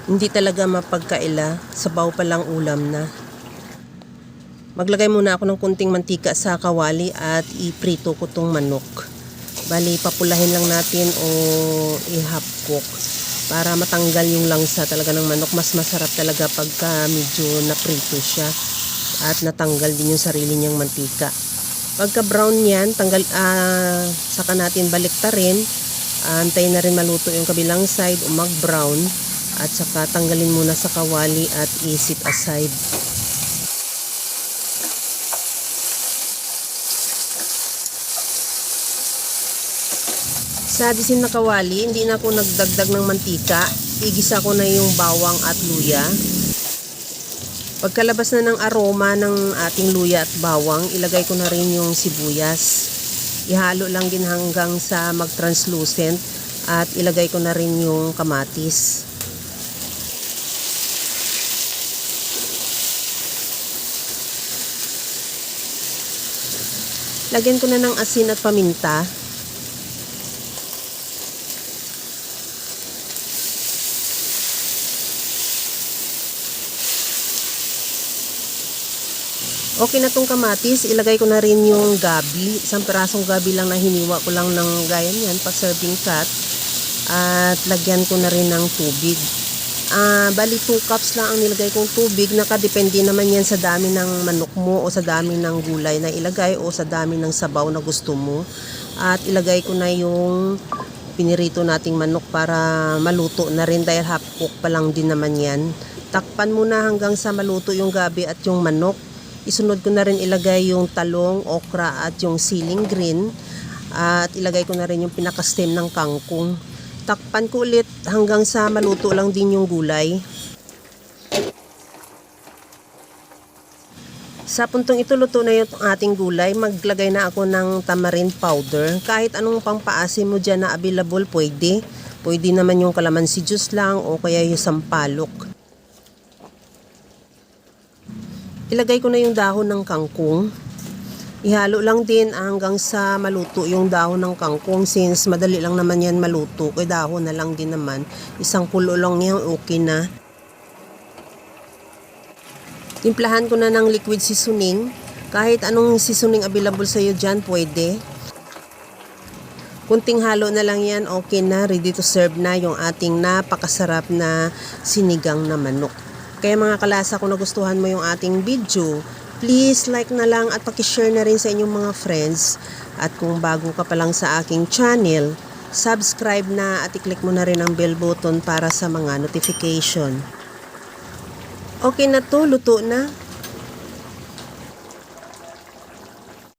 Hindi talaga mapagkaila, sabaw pa lang ulam na. Maglagay muna ako ng kunting mantika sa kawali at iprito ko tong manok. Bali, papulahin lang natin o i-half cook para matanggal yung langsa talaga ng manok. Mas masarap talaga pagka medyo naprito siya at natanggal din yung sarili niyang mantika. Pagka brown yan, saka natin baliktarin. Antayin na rin maluto yung kabilang side o mag-brown. At saka tanggalin muna sa kawali at i-set aside. Sa disin na kawali, hindi na ako nagdagdag ng mantika. Igisa ko na yung bawang at luya. Pagkalabas na ng aroma ng ating luya at bawang, ilagay ko na rin yung sibuyas. Ihalo lang din hanggang sa mag-translucent at ilagay ko na rin yung kamatis. Lagyan ko na ng asin at paminta. Okay na tong kamatis, ilagay ko na rin yung gabi. Isang pirasong gabi lang na hiniwa ko lang ng gayan yan, pa serving cut. At lagyan ko na rin ng tubig. Bali 2 cups lang ang nilagay kong tubig. Nakadepende naman yan sa dami ng manok mo o sa dami ng gulay na ilagay o sa dami ng sabaw na gusto mo. At ilagay ko na yung pinirito nating manok para maluto na rin dahil half cook pa lang din naman yan. Takpan muna hanggang sa maluto yung gabi at yung manok. Isunod ko na rin ilagay yung talong, okra at yung siling green. At ilagay ko na rin yung pinaka-stem ng kangkong. Takpan ko ulit hanggang sa maluto lang din yung gulay. Sa puntong ito luto na yung ating gulay, maglagay na ako ng tamarind powder. Kahit anong pampaasim mo dyan na available, pwede. Pwede naman yung calamansi juice lang o kaya yung sampalok. Ilagay ko na yung dahon ng kangkong. Ihalo lang din hanggang sa maluto yung dahon ng kangkong since madali lang naman yan maluto. Kaya dahon na lang din naman. Isang kulo lang yan, okay na. Timplahan ko na ng liquid seasoning. Kahit anong seasoning available sa iyo dyan, pwede. Kunting halo na lang yan, okay na. Ready to serve na yung ating napakasarap na sinigang na manok. Kaya mga kalasa, kung nagustuhan mo yung ating video, please like na lang at pakishare na rin sa inyong mga friends. At kung bago ka pa lang sa aking channel, subscribe na at i-click mo na rin ang bell button para sa mga notification. Okay na to, luto na.